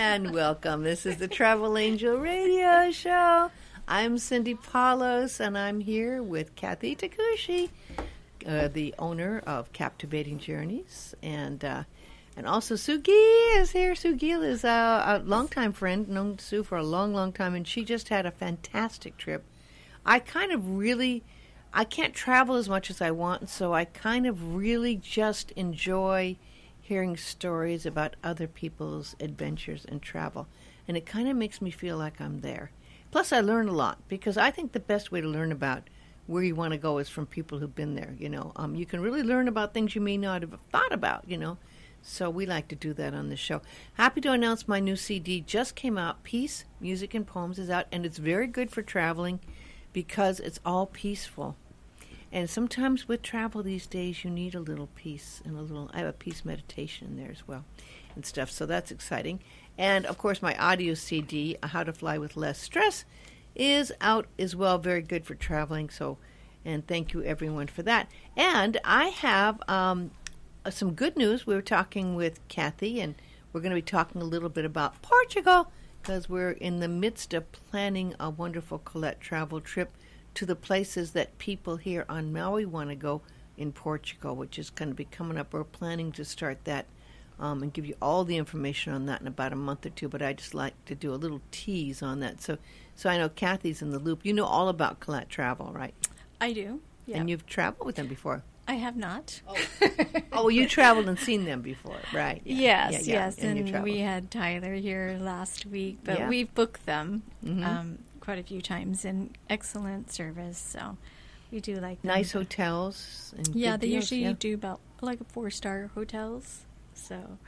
And welcome. This is the Travel Angel Radio Show. I'm Cindy Paulos, and I'm here with Kathy Takushi, the owner of Captivating Journeys, and also Sue Guille is here. Sue Guille is a longtime friend, known Sue for a long, long time, and she just had a fantastic trip. I can't travel as much as I want, so I kind of really just enjoy hearing stories about other people's adventures and travel. And it kind of makes me feel like I'm there. Plus, I learn a lot, because I think the best way to learn about where you want to go is from people who've been there, You can really learn about things you may not have thought about, So we like to do that on the show. Happy to announce my new CD just came out. Peace, Music, and Poems is out, and it's very good for traveling because it's all peaceful. And sometimes with travel these days, you need a little peace and I have a peace meditation in there as well and stuff. So that's exciting. And, of course, my audio CD, How to Fly with Less Stress, is out as well. Very good for traveling. And thank you, everyone, for that. And I have some good news. We were talking with Kathy, and we're going to be talking a little bit about Portugal because we're in the midst of planning a wonderful Colette travel trip to the places that people here on Maui want to go in Portugal, which is going to be coming up. We're planning to start that and give you all the information on that in about a month or two, but I just like to do a little tease on that. So I know Kathy's in the loop. You know all about Colette Travel, right? I do, yeah. And you've traveled with them before. I have not. Oh, you traveled and seen them before, right? Yeah. Yes. And we had Tyler here last week, but we've booked them quite a few times, and excellent service. So we do like them. Nice hotels. And they deals, usually do about like 4-star hotels. So,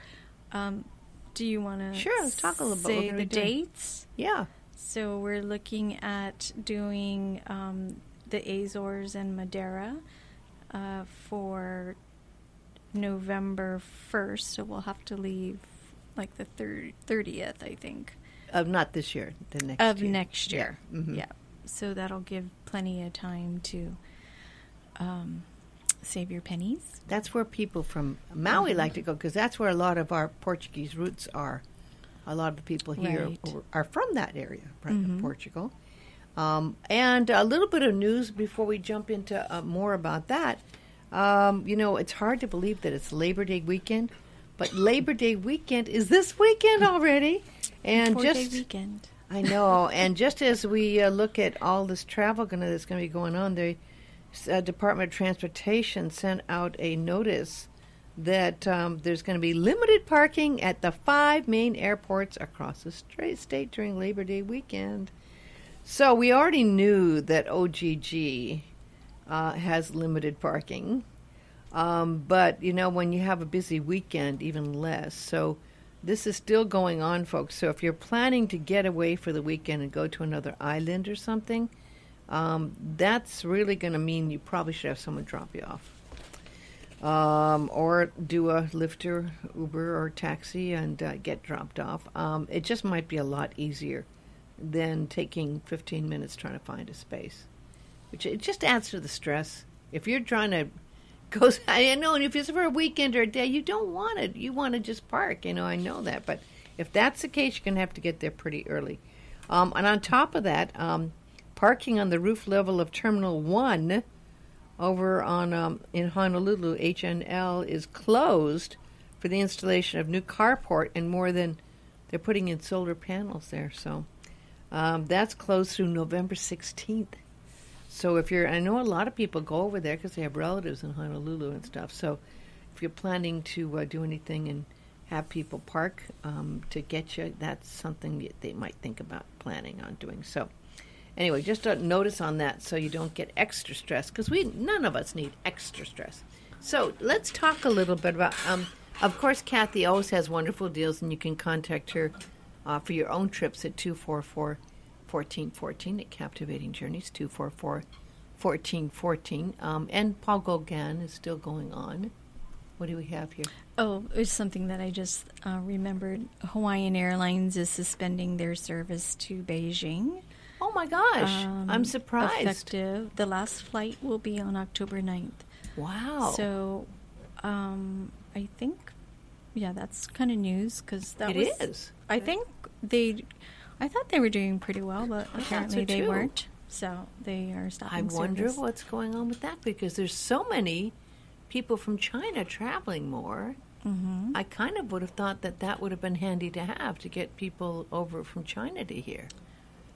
do you want to let's talk a little say the dates? Yeah. So we're looking at doing the Azores and Madeira for November 1st. So we'll have to leave like the 30th, I think. Of not this year, the next year. Of next year, yeah. Mm-hmm. Yeah. So that'll give plenty of time to save your pennies. That's where people from Maui like to go, because that's where a lot of our Portuguese roots are. A lot of the people here are from that area, right, of Portugal. And a little bit of news before we jump into more about that. It's hard to believe that it's Labor Day weekend, but Labor Day weekend is this weekend already. And 4-day weekend. I know. And just as we look at all this travel that's going to be going on, the Department of Transportation sent out a notice that there's going to be limited parking at the 5 main airports across the state during Labor Day weekend. So we already knew that OGG has limited parking. But, when you have a busy weekend, even less. So this is still going on, folks. So if you're planning to get away for the weekend and go to another island or something, that's really going to mean you probably should have someone drop you off. Or do a Lyft or Uber or taxi and get dropped off. It just might be a lot easier than taking 15 minutes trying to find a space, which it just adds to the stress. If you're trying to go, I know, and if it's for a weekend or a day, you don't want it. You want to just park, I know that. But if that's the case, you're going to have to get there pretty early. And on top of that, parking on the roof level of Terminal 1 over on in Honolulu, HNL, is closed for the installation of new carport and more than they're putting in solar panels there. So that's closed through November 16th. So I know a lot of people go over there because they have relatives in Honolulu and stuff. So if you're planning to do anything and have people park to get you, that's something that they might think about planning on doing. So anyway, just a notice on that so you don't get extra stress, because none of us need extra stress. So let's talk a little bit about, of course, Kathy always has wonderful deals, and you can contact her for your own trips at 244-1414 at Captivating Journeys, 244-1414. And Paul Gauguin is still going on. What do we have here? Oh, it's something that I just remembered. Hawaiian Airlines is suspending their service to Beijing. Oh, my gosh. I'm surprised. Effective. The last flight will be on October 9th. Wow. So I think that's kind of news because that It is. I think I thought they were doing pretty well, but apparently they weren't. So they are stopping service. I wonder what's going on with that because there's so many people from China traveling more. Mm-hmm. I kind of would have thought that would have been handy to have to get people over from China to here.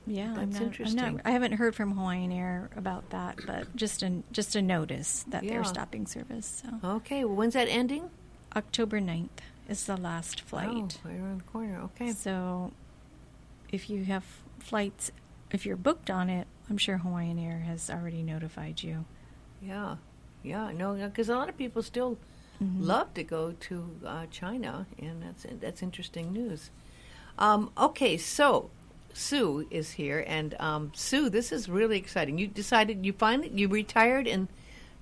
Yeah, that's interesting. I haven't heard from Hawaiian Air about that, but just a notice that they're stopping service. So. Okay, well, when's that ending? October 9th is the last flight. Oh, right around the corner. Okay. So if you have flights, if you're booked on it, I'm sure Hawaiian Air has already notified you. Yeah, no, because a lot of people still love to go to China, and that's interesting news. Okay, so Sue is here, and Sue, this is really exciting. You decided you retired, and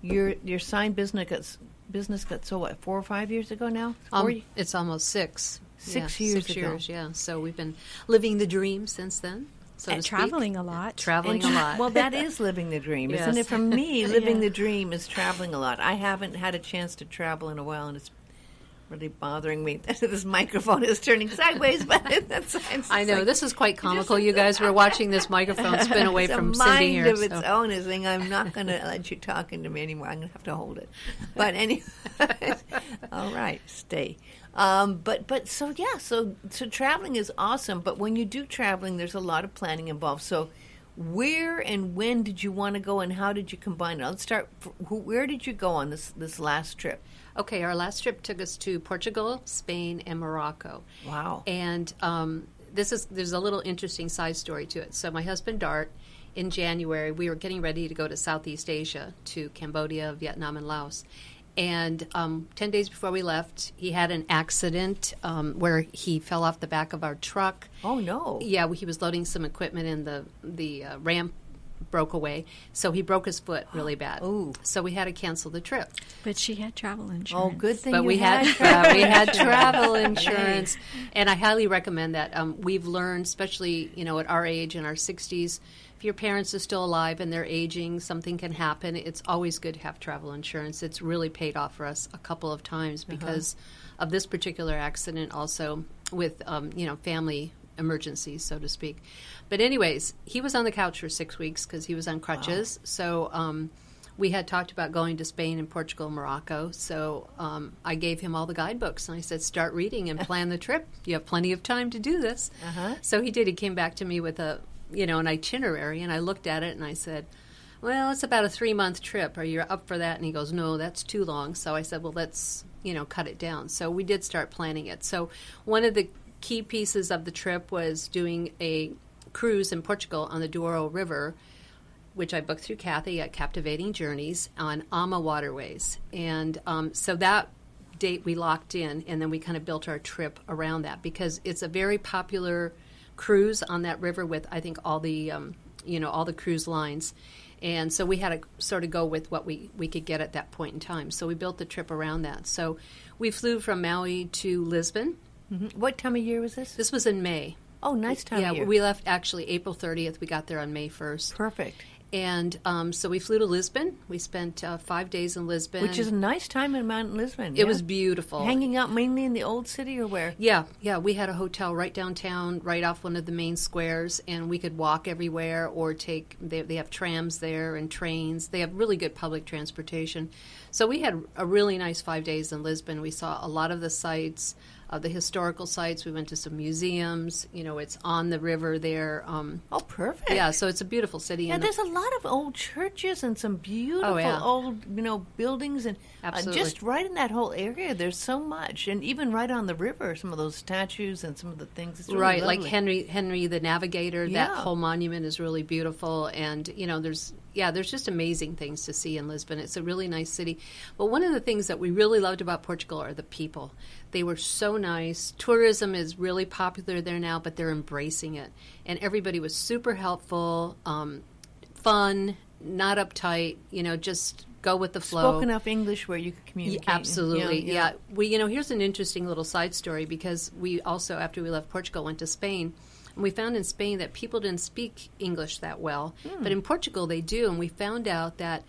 your sign business got so what 4 or 5 years ago now? It's almost 6. 6 years ago. 6 years, yeah. So we've been living the dream since then. So and traveling a lot. Traveling a lot. Well, that is living the dream, isn't it? For me, living the dream is traveling a lot. I haven't had a chance to travel in a while, and it's really bothering me. This microphone is turning sideways, but that's I know. This is quite comical. You guys were watching this microphone spin away from Cindy here. It's a mind of its own is saying, I'm not going to let you talk into me anymore. I'm going to have to hold it. But anyway, all right, stay. So traveling is awesome. But when you do traveling, there's a lot of planning involved. So where and when did you want to go, and how did you combine it? Let's start. Where did you go on this last trip? Okay, our last trip took us to Portugal, Spain, and Morocco. Wow! And there's a little interesting side story to it. So my husband Dart, in January, we were getting ready to go to Southeast Asia, to Cambodia, Vietnam, and Laos. And 10 days before we left, he had an accident where he fell off the back of our truck. Oh, no. Yeah, he was loading some equipment and the ramp broke away. So he broke his foot really bad. Ooh. So we had to cancel the trip. But she had travel insurance. Oh, good thing but we had travel insurance. And I highly recommend that. We've learned, especially, at our age, in our 60s, if your parents are still alive and they're aging, something can happen. It's always good to have travel insurance. It's really paid off for us a couple of times because of this particular accident, also with, family emergencies, so to speak. But anyways, he was on the couch for 6 weeks because he was on crutches. Wow. So we had talked about going to Spain and Portugal and Morocco. So I gave him all the guidebooks, and I said, start reading and plan the trip. You have plenty of time to do this. So he did. He came back to me with an itinerary, and I looked at it, and I said, well, it's about a 3-month trip. Are you up for that? And he goes, no, that's too long. So I said, well, let's, cut it down. So we did start planning it. So one of the key pieces of the trip was doing a cruise in Portugal on the Douro River, which I booked through Kathy at Captivating Journeys on AMA Waterways. And so that date we locked in, and then we kind of built our trip around that because it's a very popular cruise on that river with, I think, all the cruise lines. And so we had to sort of go with what we could get at that point in time. So we built the trip around that. So we flew from Maui to Lisbon. Mm-hmm. What time of year was this? This was in May. Oh, nice time of year. Yeah, we left actually April 30th. We got there on May 1st. Perfect. And so we flew to Lisbon. We spent 5 days in Lisbon. Which is a nice time in Mount Lisbon. It was beautiful. Hanging out mainly in the old city or where? Yeah. We had a hotel right downtown, right off one of the main squares, and we could walk everywhere or they have trams there and trains. They have really good public transportation. So we had a really nice 5 days in Lisbon. We saw a lot of the sites, the historical sites. We went to some museums. It's on the river there. Oh, perfect. Yeah, so it's a beautiful city. Yeah, there's a lot of old churches and some beautiful old, buildings. And just right in that whole area, there's so much. And even right on the river, some of those statues and some of the things. It's really lovely. Like Henry the Navigator. Yeah. That whole monument is really beautiful. And, there's just amazing things to see in Lisbon. It's a really nice city. But one of the things that we really loved about Portugal are the people. They were so nice. Tourism is really popular there now, but they're embracing it. And everybody was super helpful, fun, not uptight, just go with the flow. Spoke enough English where you could communicate. Yeah, absolutely, yeah. We, here's an interesting little side story because we also, after we left Portugal, went to Spain. And we found in Spain that people didn't speak English that well. But in Portugal, they do. And we found out that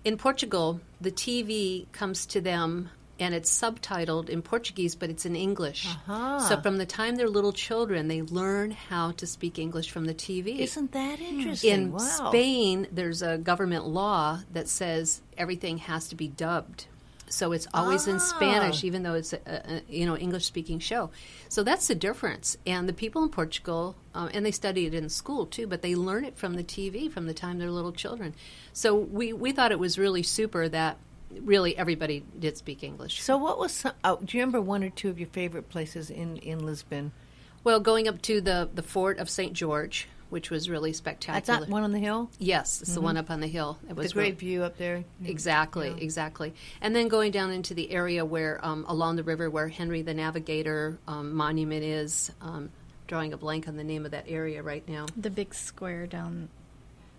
in Portugal, the TV comes to them and it's subtitled in Portuguese, but it's in English. Uh-huh. So from the time they're little children, they learn how to speak English from the TV. Isn't that interesting? In Wow. Spain, there's a government law that says everything has to be dubbed. So it's always in Spanish, even though it's a English-speaking show. So that's the difference. And the people in Portugal, and they study it in school too, but they learn it from the TV from the time they're little children. So we thought it was really super that really everybody did speak English. So what was do you remember one or two of your favorite places in Lisbon? Well, going up to the fort of St. George, which was really spectacular. That's that one on the hill? Yes, it's the one up on the hill. It was the great view up there. Exactly, Yeah. exactly. And then going down into the area where, along the river where Henry the Navigator monument is, drawing a blank on the name of that area right now. The big square down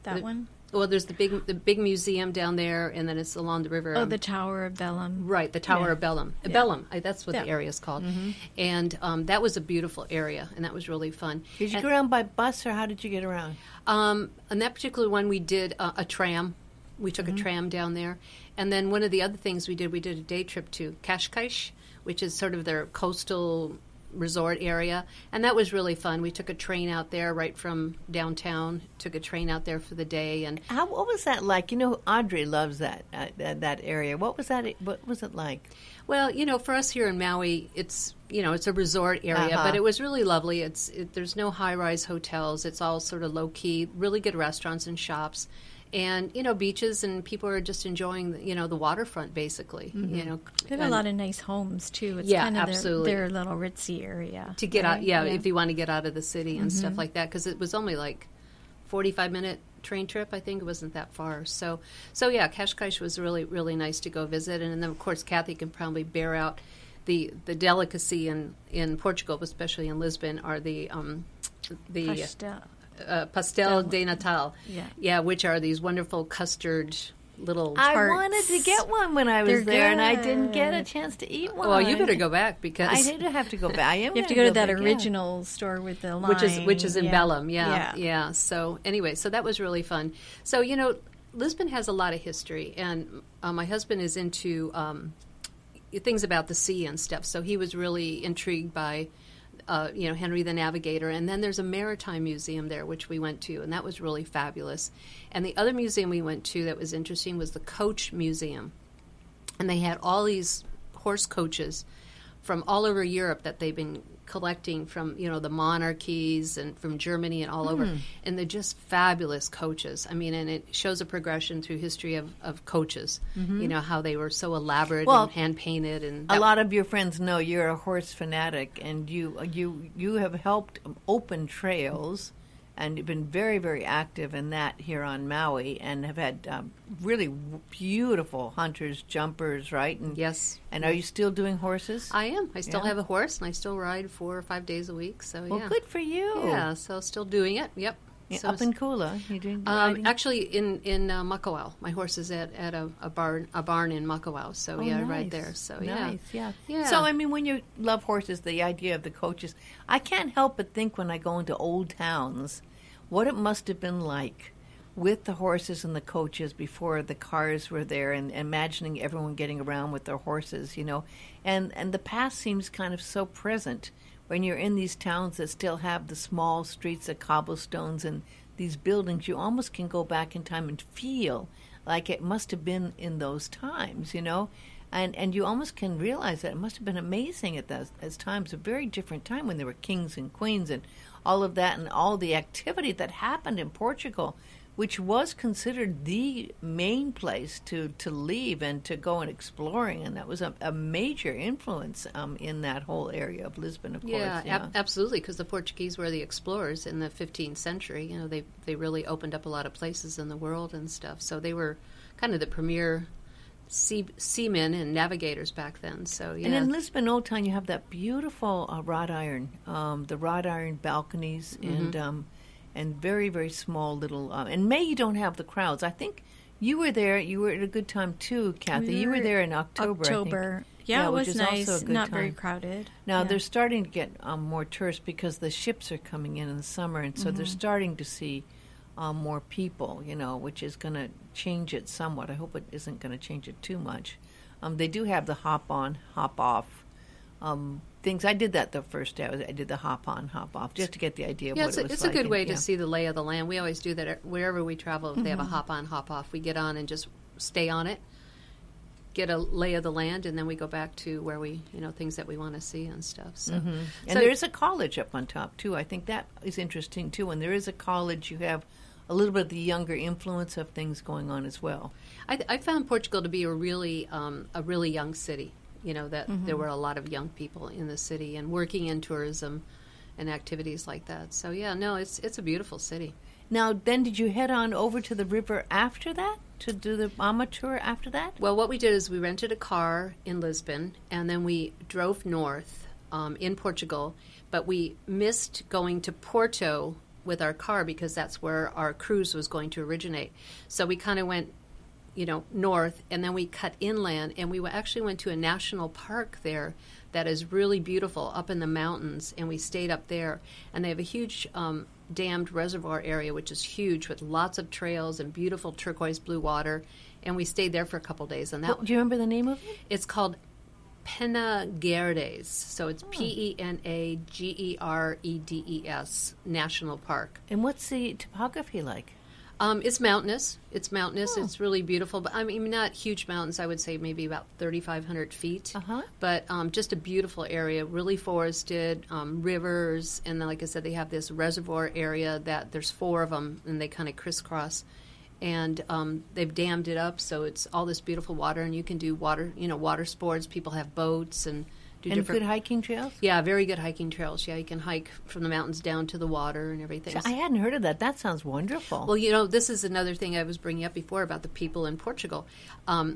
that one? Well, there's the big museum down there, and then it's along the river. Oh, the Tower of Bellum. Right, the Tower Yeah. of Bellum. Yeah. Bellum, that's what Yeah. the area is called. And that was a beautiful area, and that was really fun. Did you And, go around by bus, or how did you get around? on that particular one, we did a tram. We took a tram down there. And then one of the other things we did a day trip to Cascais, which is sort of their coastal resort area. And that was really fun. We took a train out there right from downtown, took a train out there for the day. And What was that like? You know, Audrey loves that area. What was that? What was it like? well, for us here in Maui, it's a resort area, Uh-huh. but it was really lovely. There's no high-rise hotels. It's all sort of low-key, really good restaurants and shops. And, beaches, and people are just enjoying, the waterfront, basically. They have a lot of nice homes, too. It's Yeah, kind of absolutely. their little ritzy area. To get right? out, if you want to get out of the city and stuff like that, because it was only like 45-minute train trip. I think it wasn't that far. So yeah, Cascais was really, really nice to go visit. And then, of course, Kathy can probably bear out the delicacy in Portugal, especially in Lisbon, are the pastel de Natal. Yeah. Which are these wonderful custard little I tarts. wanted to get one when I was They're there, and I didn't get a good. chance to eat one. Well, you better go back because I did have to go back. You have to go to that original store with the line. which is in yeah. Bellum, yeah. So anyway, so that was really fun. So Lisbon has a lot of history, and my husband is into things about the sea and stuff. So he was really intrigued by Henry the Navigator, and then there's a maritime museum there which we went to, and that was really fabulous. And the other museum we went to that was interesting was the Coach Museum, and they had all these horse coaches from all over Europe that they've been collecting from the monarchies and from Germany and all over, and they're just fabulous coaches. I mean, and it shows a progression through history of coaches. How they were so elaborate and hand painted, and A lot of your friends know you're a horse fanatic, and you have helped open trails, and you've been very, very active in that here on Maui, and have had really beautiful hunters, jumpers, right? And, yes. And are you still doing horses? I am. I still Yeah. have a horse, and I still ride 4 or 5 days a week. So Well, yeah, good for you. yeah. So still doing it. Yep. Yeah, So up in Kula, you doing riding? actually in Makawao. My horse is at a barn in Makawao. So Oh, yeah, nice. right there. So Nice, yeah. Yeah. So I mean, when you love horses, the idea of the coaches, I can't help but think when I go into old towns, what it must have been like with the horses and the coaches before the cars were there, and imagining everyone getting around with their horses, and the past seems kind of so present when you're in these towns that still have the small streets of cobblestones and these buildings. You almost can go back in time and feel like it must have been in those times, and you almost can realize that it must have been amazing at those times, a very different time when there were kings and queens and all of that, and all the activity that happened in Portugal, which was considered the main place to leave and to go and exploring, and that was a major influence in that whole area of Lisbon, of course. Yeah, absolutely, because the Portuguese were the explorers in the 15th century. They really opened up a lot of places in the world and stuff. So they were kind of the premier seamen and navigators back then. So yeah. And in Lisbon Old Town, you have that beautiful wrought iron, the wrought iron balconies, and very, very small little. In May, you don't have the crowds. I think you were there. You were at a good time too, Kathy. You were there in October. I think. Yeah, it which was is also nice. a good Not very time. crowded. Now Yeah. they're starting to get more tourists because the ships are coming in the summer, and so they're starting to see more people. Which is going to change it somewhat. I hope it isn't going to change it too much. They do have the hop on, hop off things. I did that the first day. I did the hop on, hop off, just to get the idea of what it was it's like. a good way to see the lay of the land. We always do that wherever we travel. If they have a hop on, hop off, we get on and just stay on it, get a lay of the land, and then we go back to where we, things that we want to see and stuff. So, and there is a college up on top, too. I think that is interesting, too. When there is a college, you have a little bit of the younger influence of things going on as well. I found Portugal to be a really young city. That there were a lot of young people in the city and working in tourism and activities like that. So, it's a beautiful city. Now, then did you head on over to the river after that to do the Ama tour after that? Well, what we did is we rented a car in Lisbon, and then we drove north in Portugal, but we missed going to Porto with our car because that's where our cruise was going to originate. So we kind of went north, and then we cut inland, and we actually went to a national park there that is really beautiful up in the mountains, and we stayed up there. And they have a huge dammed reservoir area, which is huge, with lots of trails and beautiful turquoise blue water, and we stayed there for a couple days. And that do you remember the name of it? It's called Penaguerdes, so it's Penageredes National Park. And what's the topography like? It's mountainous. It's really beautiful. But I mean, not huge mountains. I would say maybe about 3,500 feet. But just a beautiful area, really forested, rivers. And then, like I said, they have this reservoir area that there's 4 of them, and they kind of crisscross. And they've dammed it up, so it's all this beautiful water, and you can do water sports. People have boats and do different good hiking trails? Yeah, very good hiking trails. Yeah, you can hike from the mountains down to the water and everything. So I hadn't heard of that. That sounds wonderful. Well, this is another thing I was bringing up before about the people in Portugal.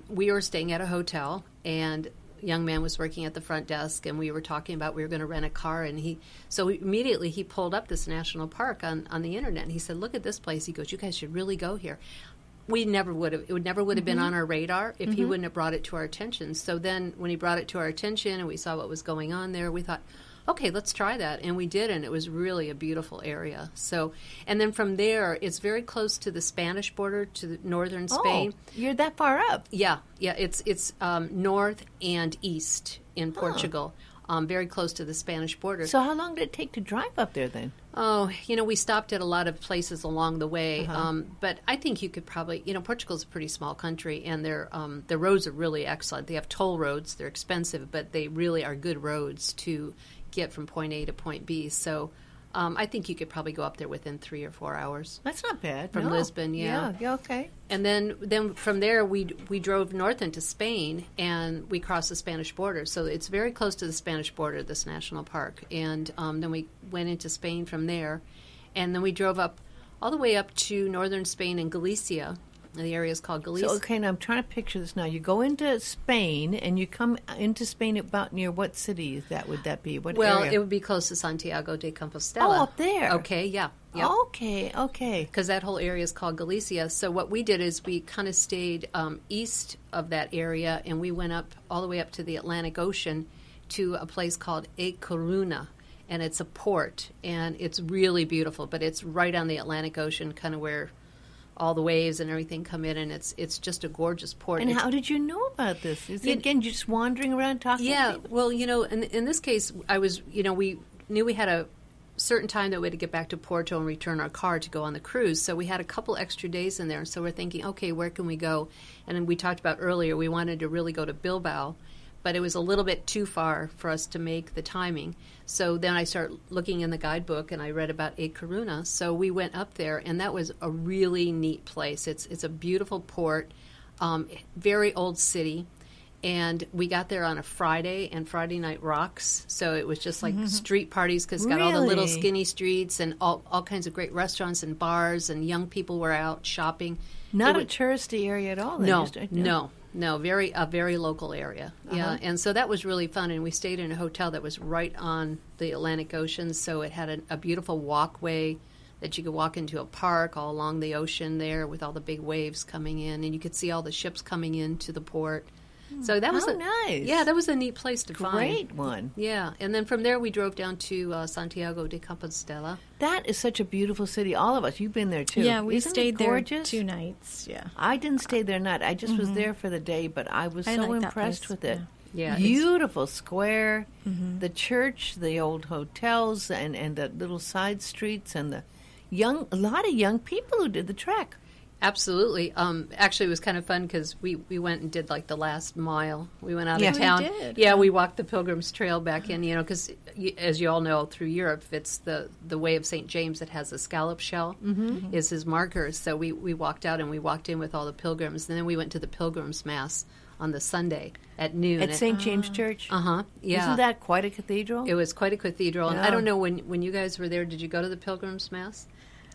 We were staying at a hotel, and a young man was working at the front desk, and we were talking about we were going to rent a car, and immediately he pulled up this national park on the internet, and he said, "Look at this place." He goes, "You guys should really go here." We never would have. It would never have been on our radar if he wouldn't have brought it to our attention. So then when he brought it to our attention and we saw what was going on there, we thought, okay, let's try that. And we did, and it was really a beautiful area. So, and then from there, it's very close to the Spanish border, to the northern Spain. Oh, you're that far up. Yeah. It's north and east in Portugal. Very close to the Spanish border. So how long did it take to drive up there then? Oh, we stopped at a lot of places along the way. But I think you could probably, Portugal's a pretty small country, and their roads are really excellent. They have toll roads. They're expensive, but they really are good roads to get from point A to point B. So I think you could probably go up there within 3 or 4 hours. That's not bad. From Lisbon, Yeah, okay. And then from there, we drove north into Spain, and we crossed the Spanish border. So it's very close to the Spanish border, this national park. And then we went into Spain from there. And then we drove all the way up to northern Spain and Galicia. The area is called Galicia. So, okay, now I'm trying to picture this now. You go into Spain, and you come into Spain about near what city would that be? What area? It would be close to Santiago de Compostela. Oh, up there. Okay, yeah. Yep. Okay. Because that whole area is called Galicia. So what we did is we kind of stayed east of that area, and we went up all the way up to the Atlantic Ocean to a place called A Coruña. And it's a port, and it's really beautiful, but it's right on the Atlantic Ocean, kind of where all the waves and everything come in, and it's just a gorgeous port. And how did you know about this? Is it, again, just wandering around talking to people? Well, in this case, I was, we knew we had a certain time that we had to get back to Porto and return our car to go on the cruise. So we had a couple extra days in there. So we're thinking, okay, where can we go? And then we talked about earlier, we wanted to really go to Bilbao, but it was a little bit too far for us to make the timing. So then I started looking in the guidebook, and I read about A Coruña. So we went up there, and that was a really neat place. It's a beautiful port, very old city. And we got there on a Friday, and Friday night rocks. So it was just like street parties, because it's got all the little skinny streets and all kinds of great restaurants and bars, and young people were out shopping. Not a touristy area at all. No, a very local area. Yeah, and so that was really fun. And we stayed in a hotel that was right on the Atlantic Ocean, so it had a beautiful walkway that you could walk into a park all along the ocean there with all the big waves coming in, and you could see all the ships coming into the port. So that was nice. Yeah, that was a neat place to find. Great one. Yeah, and then from there we drove down to Santiago de Compostela. That is such a beautiful city. All of us, you've been there too. Yeah, we Isn't stayed it there gorgeous? 2 nights. Yeah, I didn't stay there night. I just was there for the day, but I was I so like that impressed place. with it. Yeah, Beautiful square, the church, the old hotels, and the little side streets, and a lot of young people who did the trek. Absolutely. Actually, it was kind of fun because we went and did like the last mile. We went out Yeah. of town. We did. Yeah, we walked the Pilgrim's Trail back in, because as you all know, through Europe, it's the way of St. James that has a scallop shell is his marker. So we walked out and we walked in with all the pilgrims. And then we went to the Pilgrim's Mass on the Sunday at noon. At St. James Church? Uh-huh, yeah. Isn't that quite a cathedral? It was quite a cathedral. And Yeah. I don't know, when you guys were there, did you go to the Pilgrim's Mass?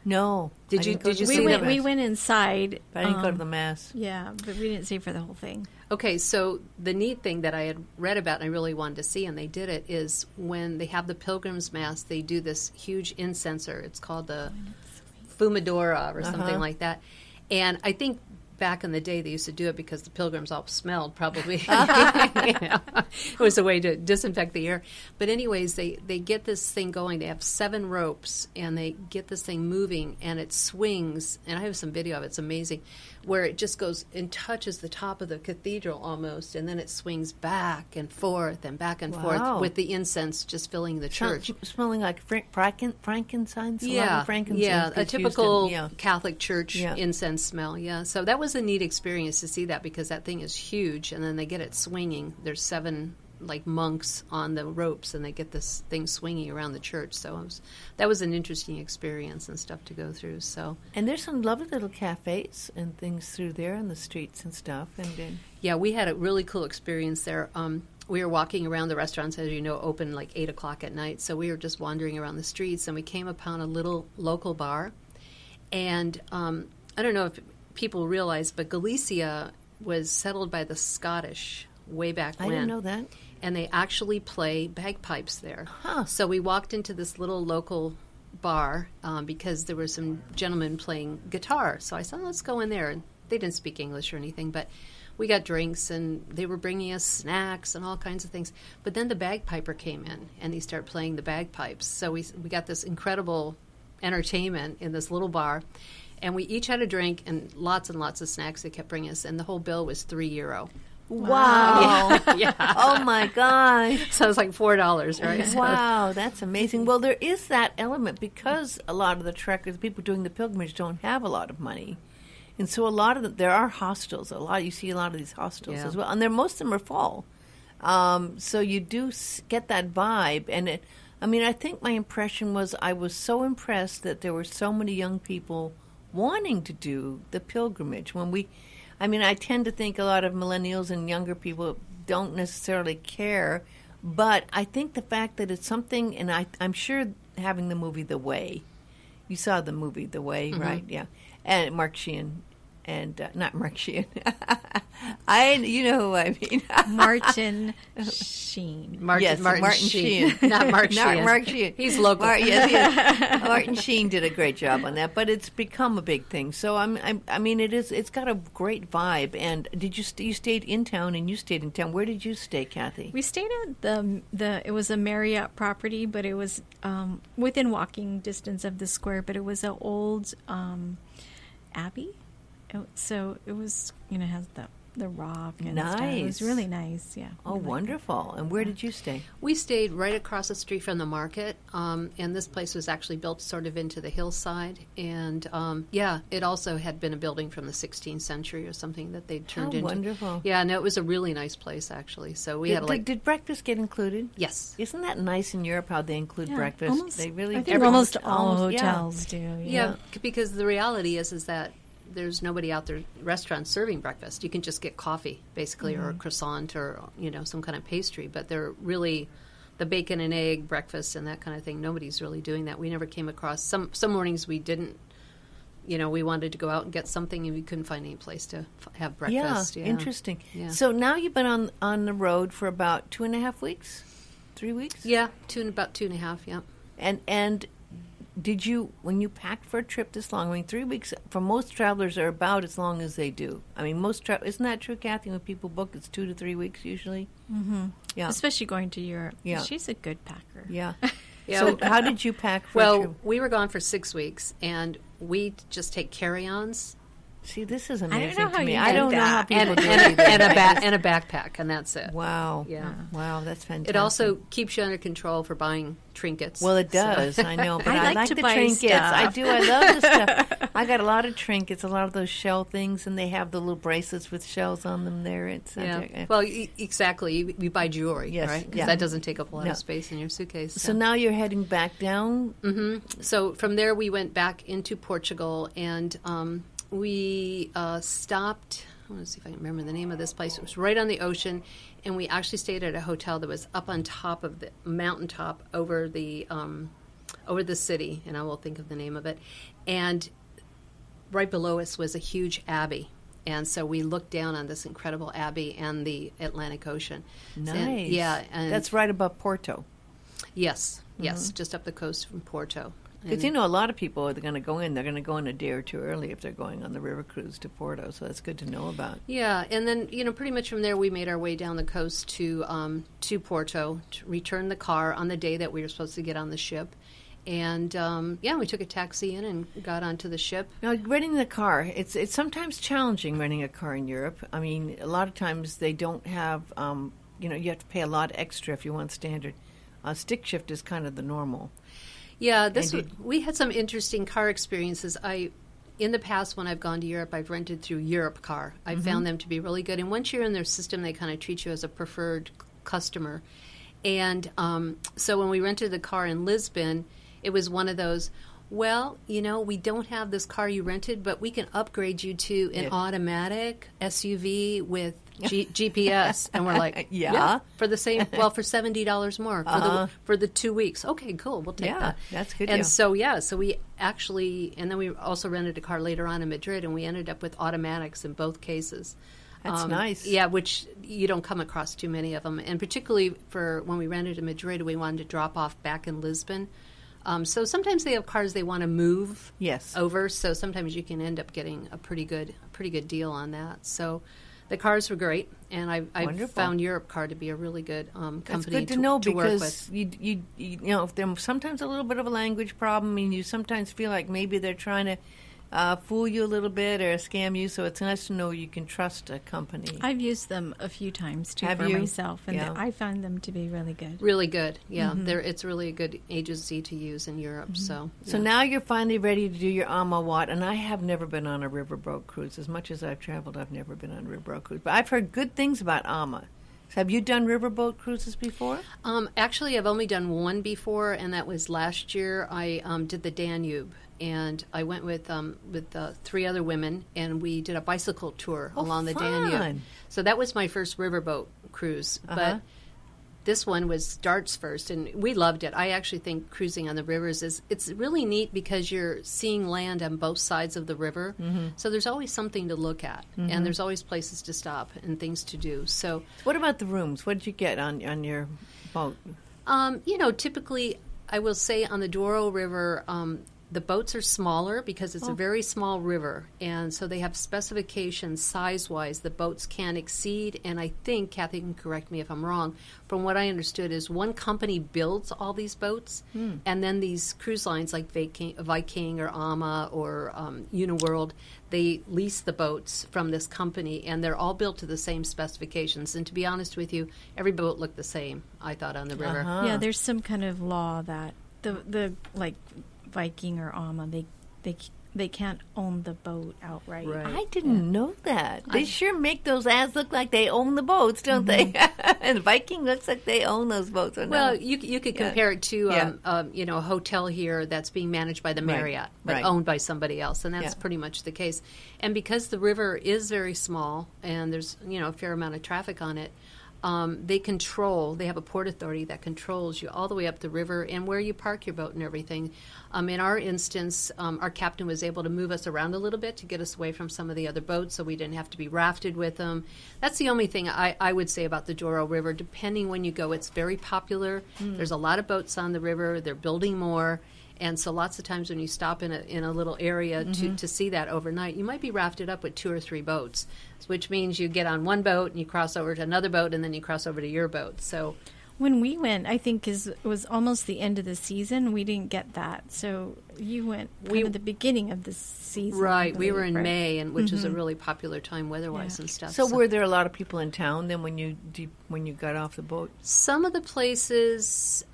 No. Did I you- didn't go did to you the see we the went. We Mass. went inside. But I didn't go to the Mass. Yeah, but we didn't stay for the whole thing. Okay, so the neat thing that I had read about and I really wanted to see, and they did it, is when they have the Pilgrim's Mass, they do this huge incenser. It's called the Fumidora or something like that. And I think back in the day they used to do it because the pilgrims all smelled, probably. It was a way to disinfect the air. But anyways, they get this thing going. They have 7 ropes, and they get this thing moving, and it swings. And I have some video of it. It's amazing, where it just goes and touches the top of the cathedral almost, and then it swings back and forth and back and Wow. forth with the incense just filling the church. Smelling like frankincense? A lot Yeah, of frankincense yeah, a gets used typical in- yeah. Catholic church Yeah. incense smell. Yeah, so that was a neat experience to see that because that thing is huge, and then they get it swinging. There's 7 like monks on the ropes, and they get this thing swinging around the church. So that was an interesting experience and stuff to go through. So And there's some lovely little cafes and things through there on the streets and stuff. And yeah, we had a really cool experience there. We were walking around the restaurants, as you know, open like 8 o'clock at night. So we were just wandering around the streets, and we came upon a little local bar. And I don't know if people realize, but Galicia was settled by the Scottish way back I when. didn't know that. And they actually play bagpipes there. Huh. So we walked into this little local bar because there were some gentlemen playing guitar. So I said, let's go in there. And they didn't speak English or anything, but we got drinks, and they were bringing us snacks and all kinds of things. But then the bagpiper came in, and he started playing the bagpipes. So we got this incredible entertainment in this little bar. And we each had a drink and lots of snacks they kept bringing us. And the whole bill was €3. Wow. Yeah. Oh, my gosh. So it was like $4, right? So- Wow, that's amazing. Well, there is that element because a lot of the trekkers, people doing the pilgrimage, don't have a lot of money. And so a lot of there are hostels. You see a lot of these hostels Yeah. as well. And most of them are full. So you do get that vibe. And I think my impression was I was so impressed that there were so many young people wanting to do the pilgrimage. I tend to think a lot of millennials and younger people don't necessarily care, but I think the fact that it's something, and I'm sure having the movie The Way, you saw the movie The Way, right? Yeah, and Mark Sheehan, and not Mark Sheehan, you know who I mean. Martin Sheen. Martin Sheen. Not Mark Sheehan. Not Mark Sheehan. He's local. Yes. Martin Sheen did a great job on that, but it's become a big thing. So it's got a great vibe. And did you stayed in town, and you stayed in town. Where did you stay, Kathy? We stayed at it was a Marriott property, but it was within walking distance of the square, but it was an old abbey. So it was, has the rock and stuff. It was really nice, yeah. Oh, We liked it. wonderful. And where did you stay? We stayed right across the street from the market, and this place was actually built sort of into the hillside. And, it also had been a building from the 16th century or something that they'd turned into. Wonderful. Yeah, no, it was a really nice place, actually. So we had Did breakfast get included? Yes. Isn't that nice in Europe how they include Yeah, breakfast? almost, They really I think do. almost all yeah. hotels do. Yeah, because the reality is that there's nobody out there restaurants serving breakfast. You can just get coffee, basically, or a croissant or, some kind of pastry. But they're really the bacon and egg breakfast and that kind of thing. Nobody's really doing that. We never came across. Some mornings we didn't, we wanted to go out and get something and we couldn't find any place to have breakfast. Yeah, interesting. Yeah. So now you've been on the road for about 2.5 weeks? 3 weeks? Yeah, about 2.5, yeah. And did you, when you packed for a trip this long, I mean, 3 weeks, for most travelers are about as long as they do. I mean, isn't that true, Kathy? When people book, it's 2 to 3 weeks usually? Mm-hmm. Yeah. Especially going to Europe. Yeah. She's a good packer. Yeah. Yeah. So how did you pack for a trip? Well, we were gone for 6 weeks, and we just take carry-ons. See, this is I don't amazing know how to me. you I do don't know how that. people And, do and, it. and a backpack, and that's it. Wow. Yeah. Wow, that's fantastic. It also keeps you under control for buying trinkets. Well, it So- does. I know, but I I like like to the buy trinkets. stuff. I do. I love the stuff. I got a lot of trinkets, a lot of those shell things, and they have the little bracelets with shells on them there. It's Yeah. Well, exactly. You buy jewelry, Yes, right? Because yeah. that doesn't take up a lot No. of space in your suitcase. So now you're heading back down. So from there, we went back into Portugal, and we stopped. I want to see if I can remember the name of this place. It was right on the ocean, and we actually stayed at a hotel that was up on top of the mountaintop over the city, and I will think of the name of it. And right below us was a huge abbey. And so we looked down on this incredible abbey and the Atlantic Ocean. Nice. And, yeah. And That's right above Porto. Yes, just up the coast from Porto. Because, you know, a lot of people are going to go in. They're going to go in a day or two early if they're going on the river cruise to Porto. So that's good to know about. Yeah, and then, pretty much from there we made our way down the coast to Porto, to return the car on the day that we were supposed to get on the ship. And, we took a taxi in and got onto the ship. Now, renting the car, it's sometimes challenging renting a car in Europe. I mean, a lot of times they don't have, you have to pay a lot extra if you want standard. Stick shift is kind of the normal. Yeah, we had some interesting car experiences. In the past, when I've gone to Europe, I've rented through Europe Car. I found them to be really good. And once you're in their system, they kind of treat you as a preferred customer. And so when we rented the car in Lisbon, it was one of those, we don't have this car you rented, but we can upgrade you to an automatic SUV with GPS. And we're like, Yeah. for the same, for $70 more for the 2 weeks. Okay, cool, we'll take that. That's good. And so we actually, and then we also rented a car later on in Madrid, and we ended up with automatics in both cases. That's nice. Yeah, which you don't come across too many of them. And particularly for when we rented in Madrid, we wanted to drop off back in Lisbon. So sometimes they have cars they want to move over. So sometimes you can end up getting a pretty good deal on that. So the cars were great, and I found Europe Car to be a really good company That's good to know to work because with. you if there's sometimes a little bit of a language problem, I mean, you sometimes feel like maybe they're trying to fool you a little bit or scam you, so it's nice to know you can trust a company. I've used them a few times too Have for you? myself, and Yeah. I found them to be really good. Really good, yeah. It's really a good agency to use in Europe. So Now you're finally ready to do your Amawat, and I have never been on a riverboat cruise. As much as I've traveled, I've never been on a riverboat cruise. But I've heard good things about Ama. Have you done riverboat cruises before? Actually, I've only done one before, and that was last year. I did the Danube, and I went with 3 other women, and we did a bicycle tour along the Danube. Fun. So that was my first riverboat cruise. But this one was Darts first, and we loved it. I actually think cruising on the rivers it's really neat because you're seeing land on both sides of the river. So there's always something to look at, and there's always places to stop and things to do. So What about the rooms? What did you get on your boat? typically, I will say on the Douro River, the boats are smaller because it's a very small river, and so they have specifications size-wise the boats can't exceed, and I think, Kathy can correct me if I'm wrong, from what I understood is one company builds all these boats, and then these cruise lines like Viking or Ama or Uniworld, they lease the boats from this company, and they're all built to the same specifications. And to be honest with you, every boat looked the same, I thought, on the river. Yeah, there's some kind of law that the like Viking or Ama, they can't own the boat outright. Right. I didn't know that. They sure make those ads look like they own the boats, don't they? And Viking looks like they own those boats. Or Well, no? you could compare it to a hotel here that's being managed by the Marriott, but right. owned by somebody else, and that's pretty much the case. And because the river is very small and there's a fair amount of traffic on it, they have a port authority that controls you all the way up the river and where you park your boat and everything. In our instance, our captain was able to move us around a little bit to get us away from some of the other boats so we didn't have to be rafted with them. That's the only thing I would say about the Douro River. Depending when you go, it's very popular. There's a lot of boats on the river. They're building more. And so lots of times when you stop in a little area to see that overnight, you might be rafted up with 2 or 3 boats, which means you get on one boat and you cross over to another boat and then you cross over to your boat. So when we went, I think it was almost the end of the season. We didn't get that. So you went at the beginning of the season. Right. We were in May, and which is a really popular time weather-wise and stuff. So were there a lot of people in town then when you got off the boat? Some of the places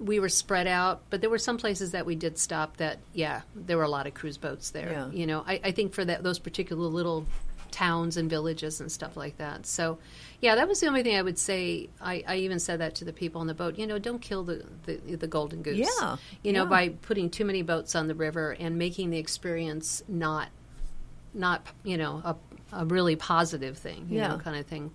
we were spread out, but there were some places that we did stop that, there were a lot of cruise boats there. Yeah. You know, I think for those particular little towns and villages and stuff like that. So, that was the only thing I would say. I even said that to the people on the boat. You know, don't kill the golden goose. Yeah. You know, by putting too many boats on the river and making the experience not a really positive thing, you know, kind of thing.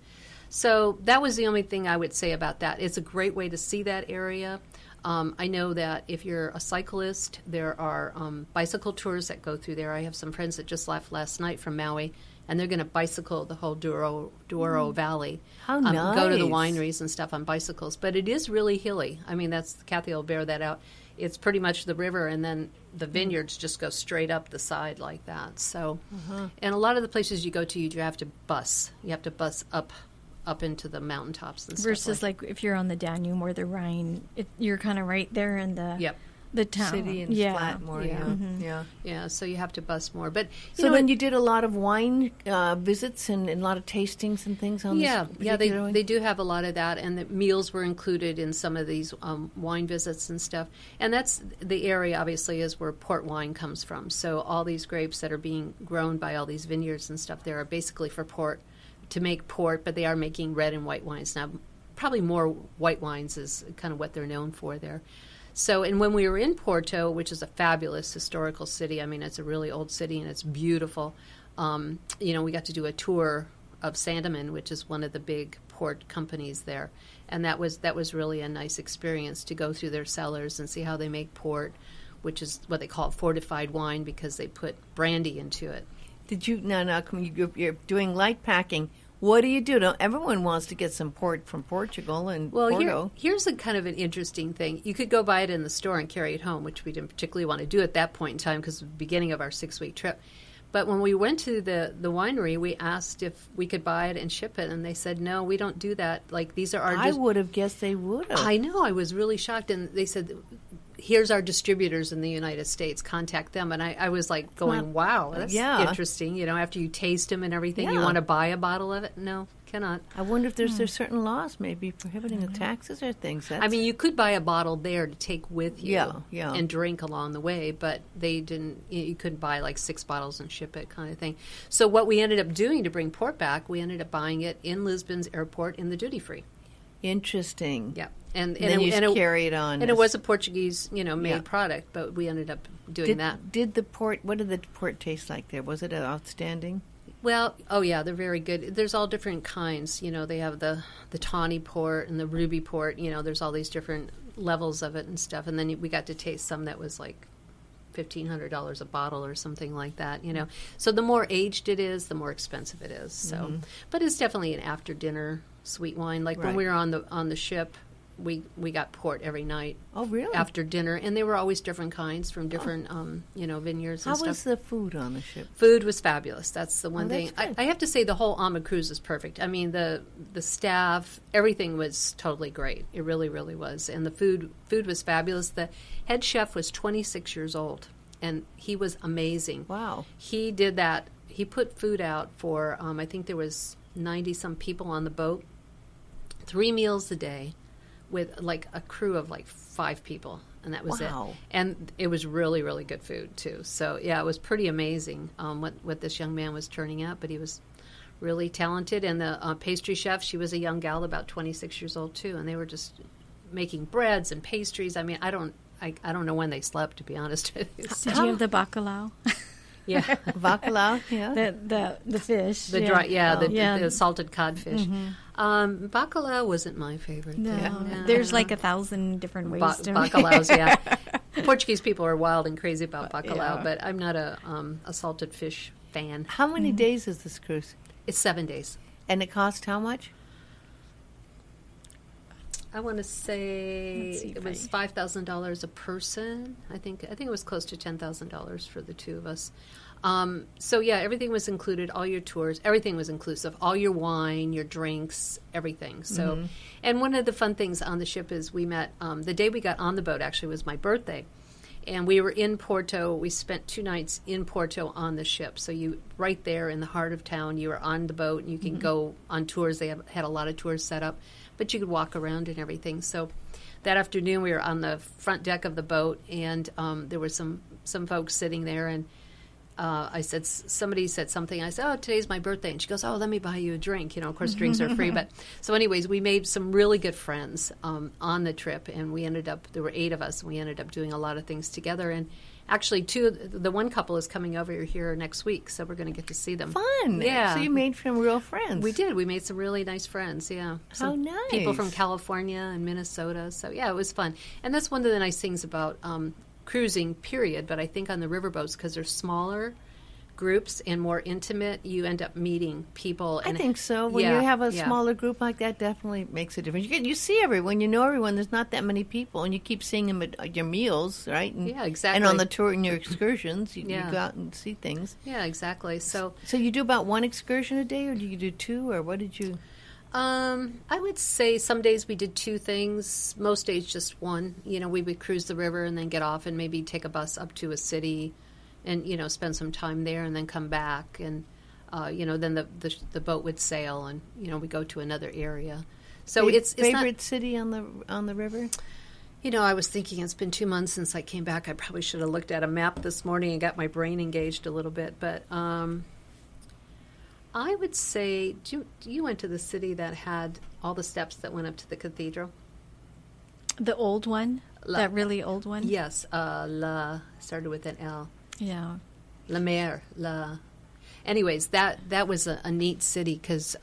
So that was the only thing I would say about that. It's a great way to see that area. I know that if you're a cyclist, there are bicycle tours that go through there. I have some friends that just left last night from Maui, and they're going to bicycle the whole Douro Valley. How nice. Go to the wineries and stuff on bicycles. But it is really hilly. I mean, Kathy will bear that out. It's pretty much the river, and then the vineyards just go straight up the side like that. So, and a lot of the places you go to, you have to bus. You have to bus up into the mountaintops and stuff. Versus like if you're on the Danube or the Rhine, you're kind of right there in the town. City and flat more. Yeah, so you have to bus more. But so then you did a lot of wine visits and a lot of tastings and things on this. They do have a lot of that, and the meals were included in some of these wine visits and stuff. And that's the area, obviously, is where port wine comes from. So all these grapes that are being grown by all these vineyards and stuff there are basically for port, to make port, but they are making red and white wines now. Probably more white wines is kind of what they're known for there. So, and when we were in Porto, which is a fabulous historical city, I mean, it's a really old city and it's beautiful. We got to do a tour of Sandeman, which is one of the big port companies there, and that was really a nice experience to go through their cellars and see how they make port, which is what they call fortified wine because they put brandy into it. Did you you're doing light packing? What do you do? Everyone wants to get some port from Portugal and Porto. Here's a kind of an interesting thing. You could go buy it in the store and carry it home, which we didn't particularly want to do at that point in time because it was the beginning of our 6-week trip. But when we went to the winery, we asked if we could buy it and ship it, and they said, no, we don't do that. Like, these are our... I would have guessed they would have. I know. I was really shocked, and they said... Here's our distributors in the United States. Contact them. And I was like going, wow, that's interesting. You know, after you taste them and everything, you want to buy a bottle of it? No, cannot. I wonder if there's certain laws maybe prohibiting the taxes or things. I mean, you could buy a bottle there to take with you yeah. and drink along the way, but they didn't, you couldn't buy like 6 bottles and ship it kind of thing. So what we ended up doing to bring port back, we ended up buying it in Lisbon's airport in the duty-free. Interesting. Yeah. And you carry it on. And it was a Portuguese, made product, but we ended up doing that. What did the port taste like there? Was it outstanding? Well, they're very good. There's all different kinds. They have the tawny port and the ruby port. There's all these different levels of it and stuff. And then we got to taste some that was like $1,500 a bottle or something like that. So the more aged it is, the more expensive it is. So, but it's definitely an after dinner sweet wine. Like when we were on the ship. We got port every night. Oh, really? After dinner, and they were always different kinds from different, vineyards. And How stuff. was the food on the ship? Food was fabulous. That's the one thing. Good. I have to say, the whole Ama cruise is perfect. I mean, the staff, everything was totally great. It really, really was, and the food was fabulous. The head chef was 26 years old, and he was amazing. Wow. He did that. He put food out for I think there was 90-some people on the boat, 3 meals a day. With like a crew of like 5 people, and that was it. And it was really, really good food too. So yeah, it was pretty amazing what this young man was turning out. But he was really talented, and the pastry chef, she was a young gal, about 26 years old too, and they were just making breads and pastries. I mean, I don't know when they slept, to be honest with you. Did you have the bacalhau? Yeah, bacalhau. Yeah, the fish. The dry, the salted codfish. Bacalhau wasn't my favorite. No, there's like 1,000 different ways to make bacalaos. Yeah, Portuguese people are wild and crazy about bacalhau, but I'm not a salted fish fan. How many days is this cruise? It's 7 days, and it cost how much? I want to say Let's see it was $5,000 a person. I think it was close to $10,000 for the two of us. So yeah, everything was included. All your tours, everything was inclusive. All your wine, your drinks, everything. So, and one of the fun things on the ship is we met the day we got on the boat. Actually, was my birthday, and we were in Porto. We spent 2 nights in Porto on the ship. So you right there in the heart of town. You were on the boat, and you can go on tours. They had a lot of tours set up, but you could walk around and everything. So that afternoon, we were on the front deck of the boat, and there were some folks sitting there, and somebody said something. I said, "Oh, today's my birthday," and she goes, "Oh, let me buy you a drink." You know, of course, drinks are free. But so, anyways, we made some really good friends on the trip, and we ended up. There were 8 of us, and we ended up doing a lot of things together. And actually, the one couple is coming over here next week, so we're going to get to see them. Fun, yeah. So you made some real friends. We did. We made some really nice friends. Yeah. How nice. People from California and Minnesota. So yeah, it was fun. And that's one of the nice things about cruising, period. But I think on the riverboats, because they're smaller groups and more intimate, you end up meeting people. And I think so. When you have a smaller group like that, definitely makes a difference. You see everyone, you know everyone. There's not that many people, and you keep seeing them at your meals, right? And, yeah, exactly. And on the tour and your excursions, you go out and see things. Yeah, exactly. So you do about 1 excursion a day, or do you do 2, or what did you? I would say some days we did 2 things. Most days just 1. You know, we would cruise the river and then get off and maybe take a bus up to a city and, you know, spend some time there and then come back. And, you know, then the boat would sail and, you know, we go to another area. So it's favorite not, city on the river? You know, I was thinking it's been 2 months since I came back. I probably should have looked at a map this morning and got my brain engaged a little bit. But I would say, you went to the city that had all the steps that went up to the cathedral? The old one? That really old one? Yes. Started with an L. Yeah. La Mer. Anyways, that was a neat city because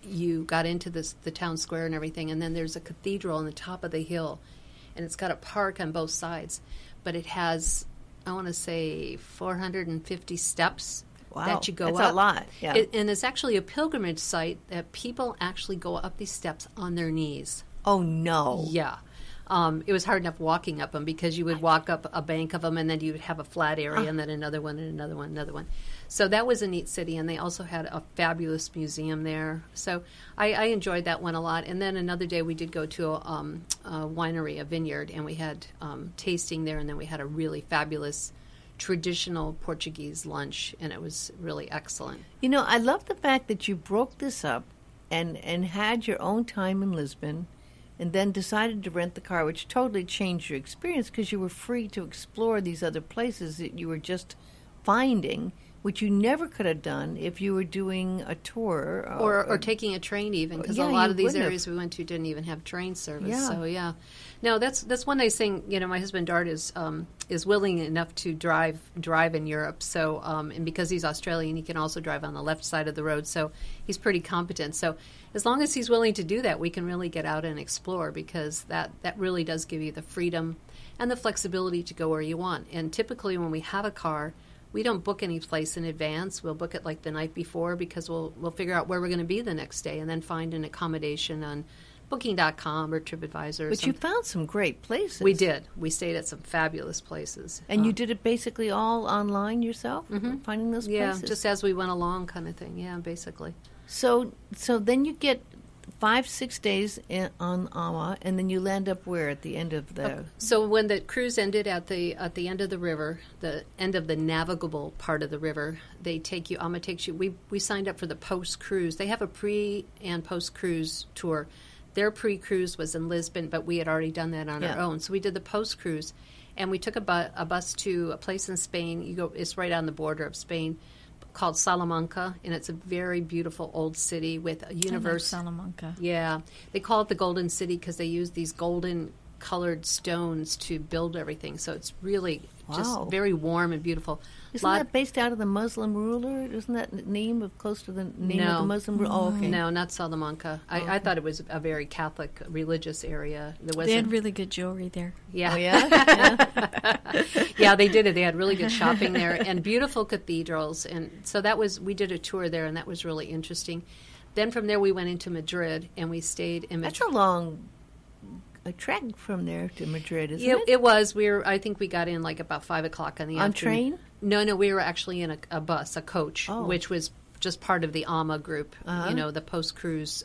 you got into the town square and everything, and then there's a cathedral on the top of the hill, and it's got a park on both sides. But it has, I want to say, 450 steps. Wow, that you go up. That's a lot. Yeah. And it's actually a pilgrimage site that people actually go up these steps on their knees. Oh, no. Yeah. It was hard enough walking up them because you would walk up a bank of them and then you would have a flat area and then another one and another one, another one. So that was a neat city, and they also had a fabulous museum there. So I enjoyed that one a lot. And then another day we did go to a winery, a vineyard, and we had tasting there, and then we had a really fabulous traditional Portuguese lunch, and it was really excellent. You know, I love the fact that you broke this up and had your own time in Lisbon and then decided to rent the car, which totally changed your experience because you were free to explore these other places that you were just finding, which you never could have done if you were doing a tour. Or taking a train even, because a lot of these areas we went to didn't even have train service. Yeah. So, yeah. No, that's one nice thing. You know, my husband, Dart, is willing enough to drive in Europe. So, and because he's Australian, he can also drive on the left side of the road. So he's pretty competent. So as long as he's willing to do that, we can really get out and explore, because that really does give you the freedom and the flexibility to go where you want. And typically when we have a car, we don't book any place in advance. We'll book it like the night before, because we'll figure out where we're going to be the next day and then find an accommodation on Booking.com or TripAdvisor. But you found some great places. We did. We stayed at some fabulous places. And you did it basically all online yourself, finding those places? Yeah, just as we went along kind of thing. Yeah, basically. So then you get 5-6 days on Ama, and then you land up where at the end of the... So when the cruise ended at the end of the river, the end of the navigable part of the river, Ama takes you... We signed up for the post-cruise. They have a pre- and post-cruise tour. Their pre-cruise was in Lisbon, but we had already done that on our own. So we did the post-cruise, and we took a bus to a place in Spain. It's right on the border of Spain, called Salamanca, and it's a very beautiful old city with a universe. I like Salamanca. Yeah, they call it the Golden City because they use these golden colored stones to build everything. So it's really just very warm and beautiful. Isn't that based out of the Muslim ruler? Isn't that name close to the name of the Muslim ruler? Oh, okay. No, not Salamanca. I thought it was a very Catholic religious area. They had really good jewelry there. Yeah. Oh, yeah? Yeah, they did it. They had really good shopping there and beautiful cathedrals. And so we did a tour there, and that was really interesting. Then from there we went into Madrid, and we stayed in Madrid. That's a long a trek from there to Madrid, isn't Yeah, it? it was. I think we got in like about 5 o'clock in the On afternoon. train? No, we were actually in a bus, a coach, Oh. which was just part of the AMA group, the post-cruise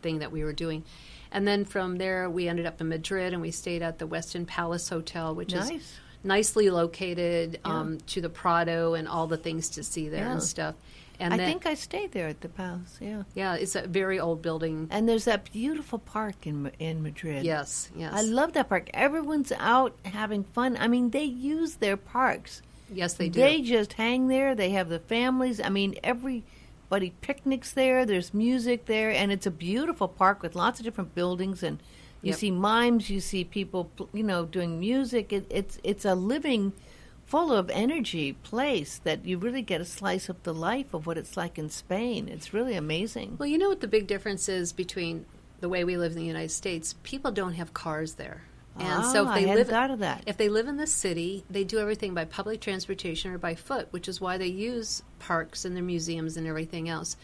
thing that we were doing. And then from there, we ended up in Madrid, and we stayed at the Westin Palace Hotel, which is Nice. nicely located to the Prado and all the things to see there Yeah. and stuff. And I then, think I stayed there at the palace, yeah. yeah, it's a very old building. And there's that beautiful park in Madrid. Yes. I love that park. Everyone's out having fun. I mean, they use their parks. Yes, they do. They just hang there. They have the families. I mean, everybody picnics there. There's music there, and it's a beautiful park with lots of different buildings. And you Yep. see mimes. You see people, doing music. It's a living, full of energy place that you really get a slice of the life of what it's like in Spain. It's really amazing. Well, you know what the big difference is between the way we live in the United States? People don't have cars there. And so if I they hadn't live thought of that. if they live in the city, they do everything by public transportation or by foot, which is why they use parks and their museums and everything else.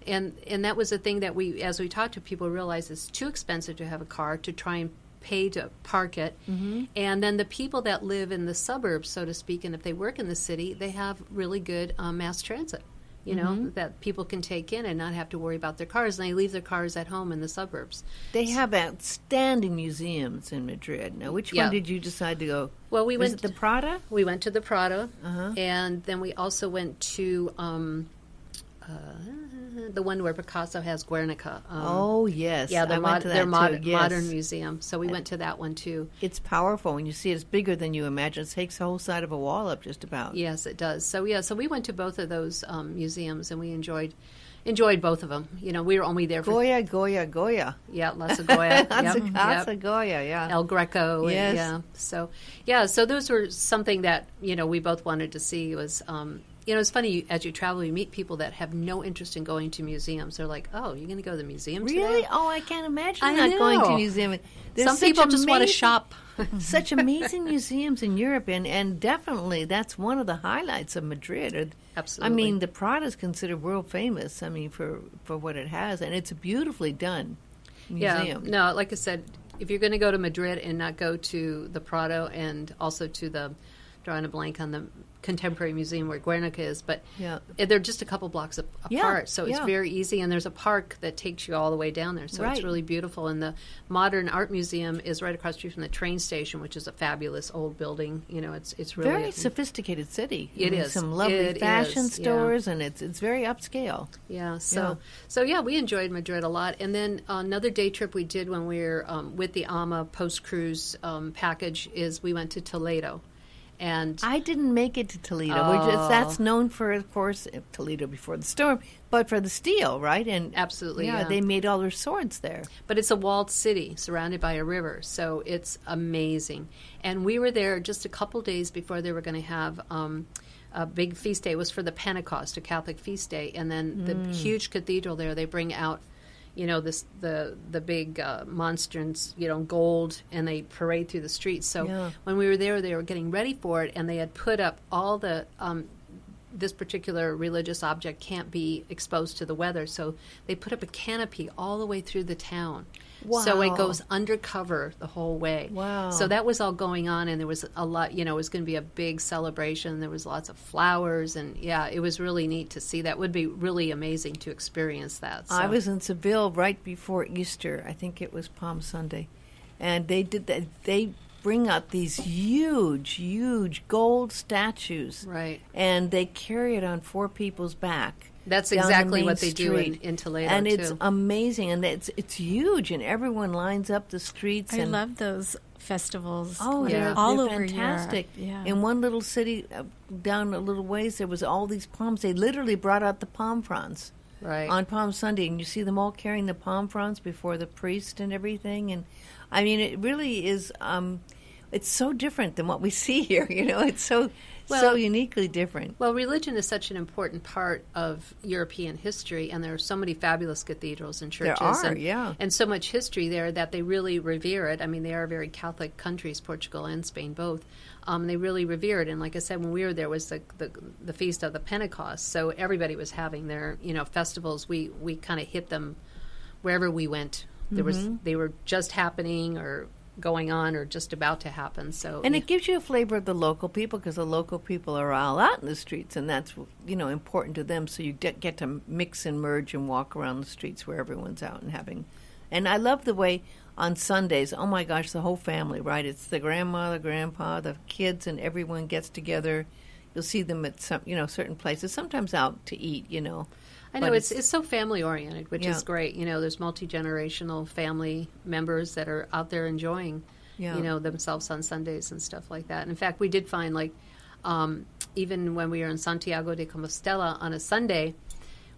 And that was the thing that as we talked to people, realized it's too expensive to have a car to try and pay to park it. Mm-hmm. And then the people that live in the suburbs, so to speak, and if they work in the city, they have really good mass transit. That people can take in and not have to worry about their cars, and they leave their cars at home in the suburbs. They have outstanding museums in Madrid. Now, which Yeah. one did you decide to go? Well, we Was went it the Prada? We went to the Prado, Uh-huh. and then we also went to the one where Picasso has Guernica. Oh, yes. yeah, I went to that their too. Yes. modern museum. So we went to that one too. It's powerful. When you see it, it's bigger than you imagine. It takes the whole side of a wall up just about. Yes, it does. So so we went to both of those museums, and we enjoyed both of them. We were only there for Goya. yeah, lots of Goya, Lots of Goya, yeah. El Greco. Yes. So those were something that we both wanted to see. Was it's funny, as you travel, you meet people that have no interest in going to museums. They're like, "Oh, you're going to go to the museum Really? today?" Oh, I can't imagine I not going to know. a museum. There's Some such people just want to amazing- shop. Such amazing museums in Europe, and definitely that's one of the highlights of Madrid. Absolutely. I mean, the Prada is considered world famous. I mean, for what it has, and it's a beautifully done museum. Yeah, no, like I said, if you're going to go to Madrid and not go to the Prado and also to the, drawing a blank on the Contemporary Museum where Guernica is, but Yeah. they're just a couple blocks apart, so it's yeah. very easy, and there's a park that takes you all the way down there, so Right. it's really beautiful. And the Modern Art Museum is right across the street from the train station, which is a fabulous old building. It's really Very sophisticated city. It is. Some lovely It fashion is, yeah. stores, and it's very upscale. Yeah, so we enjoyed Madrid a lot. And then another day trip we did when we were with the AMA post-cruise package is we went to Toledo. And I didn't make it to Toledo. That's known for, of course, Toledo before the storm, but for the steel, right? And absolutely, yeah, they made all their swords there. But it's a walled city surrounded by a river, so it's amazing. And we were there just a couple days before they were going to have a big feast day. It was for the Pentecost, a Catholic feast day, and then the huge cathedral there. They bring out, the big monstrance, gold, and they parade through the streets. So when we were there, they were getting ready for it, and they had put up all the this particular religious object can't be exposed to the weather, so they put up a canopy all the way through the town. Wow. So it goes undercover the whole way. Wow. So that was all going on, and there was a lot, it was going to be a big celebration. There was lots of flowers, and it was really neat to see. That would be really amazing to experience that. So. I was in Seville right before Easter. I think it was Palm Sunday. And they did that. They bring out these huge gold statues. Right. And they carry it on 4 people's back. That's down the exactly main what they do street. in Toledo, and too. it's amazing, and it's huge, and everyone lines up the streets. I and love those festivals. Oh, Yeah. all they're over fantastic. Europe. Yeah. In one little city down a little ways, there was all these palms. They literally brought out the palm fronds right. on Palm Sunday, and you see them all carrying the palm fronds before the priest and everything. And I mean, it really is. It's so different than what we see here. It's so uniquely different. Well, religion is such an important part of European history, and there are so many fabulous cathedrals and churches. There are, and so much history there that they really revere it. I mean, they are very Catholic countries, Portugal and Spain both. They really revere it. And like I said, when we were there was the feast of the Pentecost, so everybody was having their festivals. We kind of hit them wherever we went. They were just happening, or going on or just about to happen. So, And it gives you a flavor of the local people, because the local people are all out in the streets, and that's, important to them. So you get to mix and merge and walk around the streets where everyone's out and having. And I love the way on Sundays, oh my gosh, the whole family, right? It's the grandma, the grandpa, the kids, and everyone gets together. You'll see them at some, certain places, sometimes out to eat, I know it's so family oriented, which Yeah. is great. There's multi-generational family members that are out there enjoying, Yeah. themselves on Sundays and stuff like that. And in fact, we did find even when we were in Santiago de Compostela on a Sunday,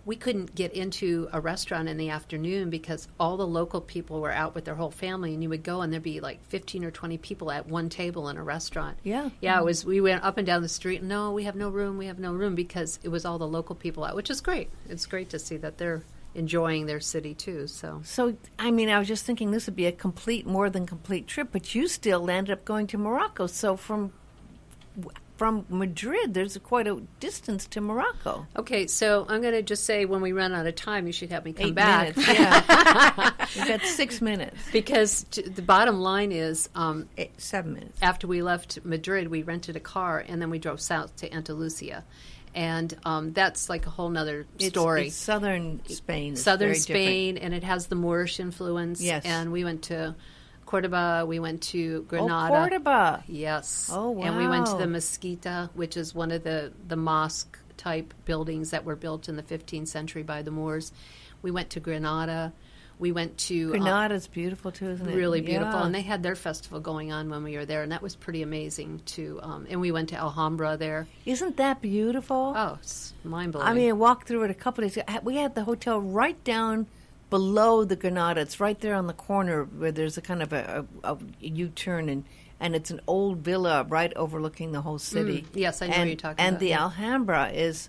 we couldn't get into a restaurant in the afternoon because all the local people were out with their whole family, and you would go and there'd be like 15 or 20 people at one table in a restaurant. Yeah. Yeah, it was. We went up and down the street. No, we have no room, because it was all the local people out, which is great. It's great to see that they're enjoying their city too. So, I was just thinking this would be a more than complete trip, but you still ended up going to Morocco. So from Madrid, there's quite a distance to Morocco. Okay, so I'm going to just say when we run out of time, you should have me come 8 back. minutes, yeah. We've got 6 minutes. Because the bottom line is 7 minutes. after we left Madrid, we rented a car, and then we drove south to Andalusia. And that's like a whole nother story. It's southern Spain. It's Southern very Spain, and it has the Moorish influence. Yes. And we went to Cordoba, we went to Granada. Oh, Cordoba. Yes. Oh, wow. And we went to the Mezquita, which is one of the mosque-type buildings that were built in the 15th century by the Moors. We went to Granada. We went to... Granada's beautiful, too, isn't it? Really beautiful. Yeah. And they had their festival going on when we were there, and that was pretty amazing, too. And we went to Alhambra there. Isn't that beautiful? Oh, it's mind-blowing. I walked through it a couple of days. We had the hotel right down below the Granada. It's right there on the corner where there's a kind of a U-turn, and it's an old villa right overlooking the whole city. Yes, I know what you're talking about. And the Alhambra is,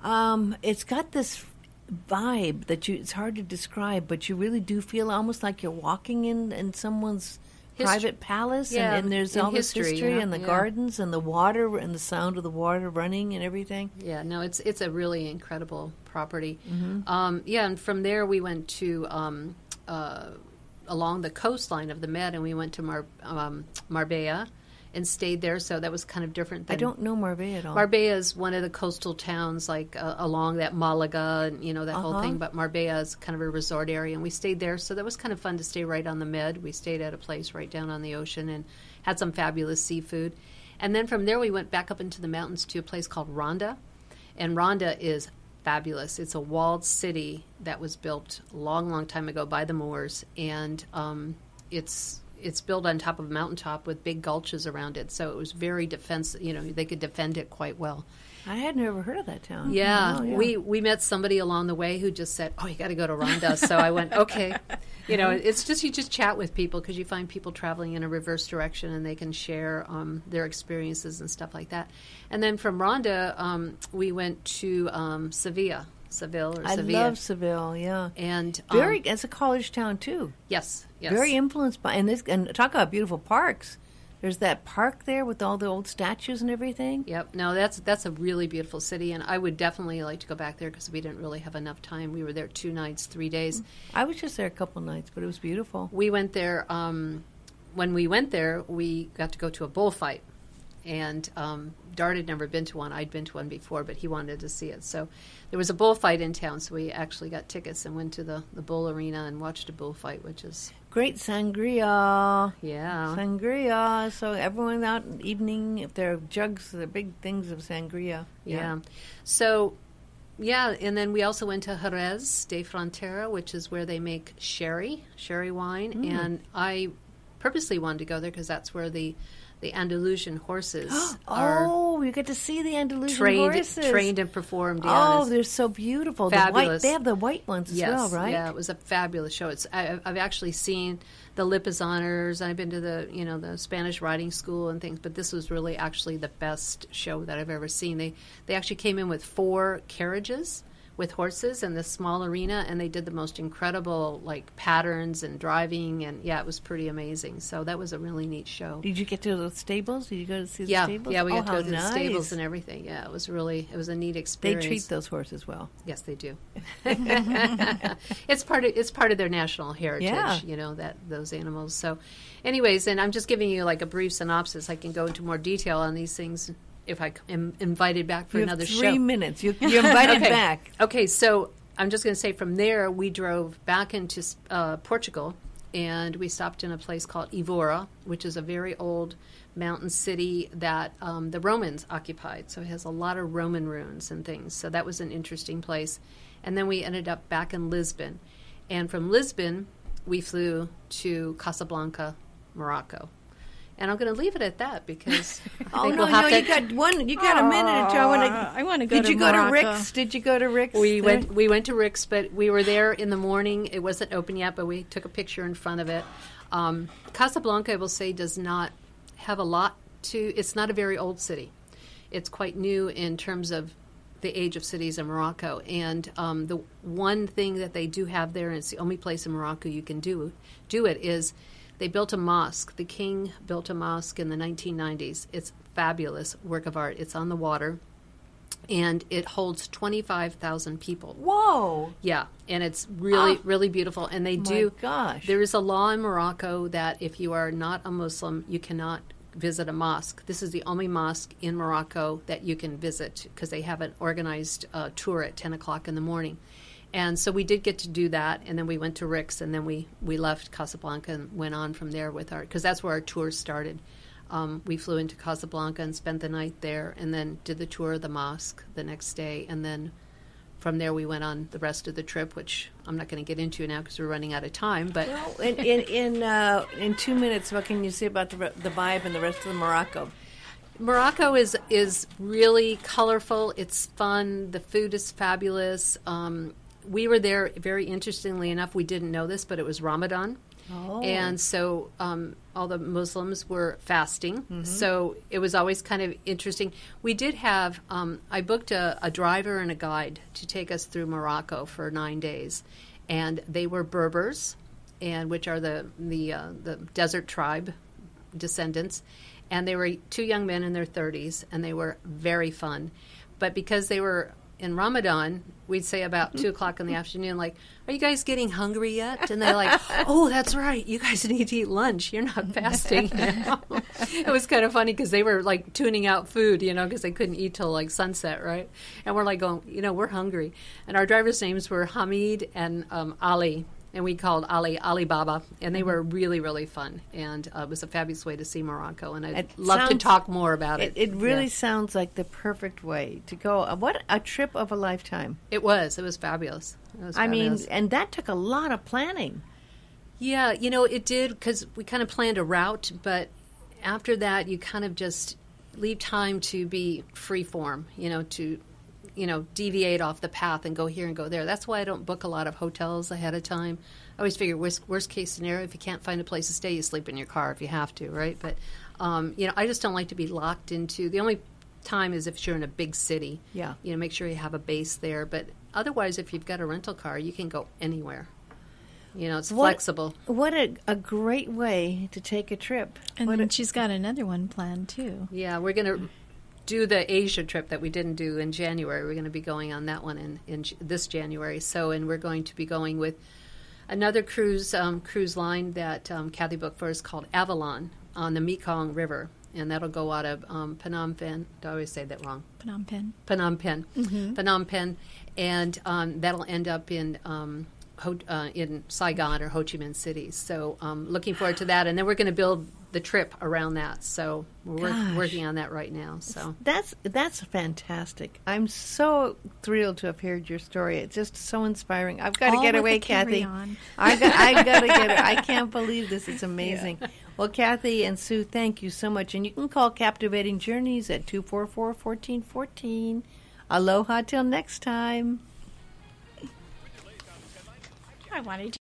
it's got this vibe that it's hard to describe, but you really do feel almost like you're walking in someone's private palace, Yeah, and there's in all this history yeah, and the yeah. gardens and the water and the sound of the water running and everything. Yeah, no, it's a really incredible property. Mm-hmm. And from there we went to along the coastline of the Med, and we went to Marbella and stayed there. So that was kind of different. I don't know Marbella at all. Marbella is one of the coastal towns, like along that Malaga and that whole thing. But Marbella is kind of a resort area, and we stayed there. So that was kind of fun to stay right on the Med. We stayed at a place right down on the ocean and had some fabulous seafood. And then from there we went back up into the mountains to a place called Ronda, and Ronda is fabulous. It's a walled city that was built a long, long time ago by the Moors, and it's built on top of a mountaintop with big gulches around it, so it was very defensive. They could defend it quite well. I had never heard of that town. Yeah, Oh, yeah. we met somebody along the way who just said, "Oh, you got to go to Ronda." So I went, "Okay." It's just you just chat with people because you find people traveling in a reverse direction, and they can share their experiences and stuff like that. And then from Ronda, we went to Seville. I love Seville, yeah. And It's a college town too. Yes. Very influenced by and talk about beautiful parks. There's that park there with all the old statues and everything. Yep. No, that's a really beautiful city, and I would definitely like to go back there because we didn't really have enough time. We were there 2 nights, 3 days. I was just there a couple nights, but it was beautiful. We went there. When we went there, we got to go to a bullfight, and Dart had never been to one. I'd been to one before, but he wanted to see it. So there was a bullfight in town, so we actually got tickets and went to the bull arena and watched a bullfight, which is... Great sangria. Yeah. Sangria. So everyone out in the evening, if there are jugs, the big things of sangria. Yeah. So, and then we also went to Jerez de Frontera, which is where they make sherry wine. And I purposely wanted to go there because that's where the Andalusian horses are. Oh, you get to see the Andalusian horses. Trained and performed. Oh, they're so beautiful. Fabulous. They have the white ones as well, right? Yeah, it was a fabulous show. I've actually seen the Lipizaners, and I've been to the Spanish riding school and things, but this was really actually the best show that I've ever seen. They actually came in with 4 carriages with horses in this small arena, and they did the most incredible like patterns and driving, and it was pretty amazing. So that was a really neat show. Did you get to the stables? Did you go to see the stables? Yeah, we got to go to the nice. stables and everything. Yeah, it was a neat experience. They treat those horses well. Yes, they do. It's part of their national heritage, that those animals. So, anyways, and I'm just giving you like a brief synopsis. I can go into more detail on these things if I am invited back for another show. 3 minutes. You're invited back. Okay, so I'm just going to say from there we drove back into Portugal, and we stopped in a place called Évora, which is a very old mountain city that the Romans occupied. So it has a lot of Roman ruins and things. So that was an interesting place. And then we ended up back in Lisbon. And from Lisbon, we flew to Casablanca, Morocco. And I'm going to leave it at that because you got a minute or two. I want to go to Morocco. Did you go to Rick's? Did you go to Rick's? We went to Rick's, but we were there in the morning. It wasn't open yet, but we took a picture in front of it. Casablanca, I will say, does not have a lot to. It's not a very old city. It's quite new in terms of the age of cities in Morocco. And the one thing that they do have there, and it's the only place in Morocco you can do it, is they built a mosque. The king built a mosque in the 1990s. It's a fabulous work of art. It's on the water, and it holds 25,000 people. Whoa! Yeah, and it's really, really beautiful. And they do. My gosh! There is a law in Morocco that if you are not a Muslim, you cannot visit a mosque. This is the only mosque in Morocco that you can visit because they have an organized tour at 10 o'clock in the morning. And so we did get to do that, and then we went to Rick's, and then we left Casablanca and went on from there with because that's where our tour started. We flew into Casablanca and spent the night there, and then did the tour of the mosque the next day, and then from there we went on the rest of the trip, which I'm not going to get into now because we're running out of time. But well, in 2 minutes, what can you say about the vibe and the rest of the Morocco? Morocco is really colorful. It's fun. The food is fabulous. We were there, very interestingly enough, we didn't know this, but it was Ramadan. Oh. And so all the Muslims were fasting. Mm-hmm. So it was always kind of interesting. We did have, I booked a driver and a guide to take us through Morocco for 9 days. And they were Berbers, which are the desert tribe descendants. And they were 2 young men in their 30s, and they were very fun. But because they were in Ramadan, we'd say about 2 o'clock in the afternoon, like, are you guys getting hungry yet? And they're like, oh, that's right. You guys need to eat lunch. You're not fasting. It was kind of funny because they were like tuning out food, because they couldn't eat till like sunset, right? And we're like going, we're hungry. And our drivers' names were Hamid and Ali. And we called Ali Baba, and they were really, really fun. And it was a fabulous way to see Morocco, and I'd love to talk more about it. It really sounds like the perfect way to go. What a trip of a lifetime. It was fabulous. I mean, and that took a lot of planning. Yeah, it did, because we kind of planned a route, but after that, you kind of just leave time to be free form, to deviate off the path and go here and go there. That's why I don't book a lot of hotels ahead of time. I always figure worst case scenario, if you can't find a place to stay, you sleep in your car if you have to, right? But, I just don't like to be locked into. The only time is if you're in a big city. Yeah. Make sure you have a base there. But otherwise, if you've got a rental car, you can go anywhere. It's flexible. What a great way to take a trip. And then she's got another one planned, too. Yeah, we're going to do the Asia trip that we didn't do in January. We're going to be going on that one in this January. And we're going to be going with another cruise line that Kathy booked for us called Avalon on the Mekong River. And that'll go out of Phnom Penh. Do I always say that wrong? Phnom Penh. Phnom Penh. Mm-hmm. Phnom Penh. And that'll end up in Saigon or Ho Chi Minh City. So looking forward to that. And then we're going to build the trip around that. So we're working on that right now. So that's fantastic. I'm so thrilled to have heard your story. It's just so inspiring. I've got to get away, Kathy. I got to get it. I can't believe this. It's amazing. Yeah. Well, Kathy and Sue, thank you so much. And you can call Captivating Journeys at 244-1414. Aloha till next time. I wanted to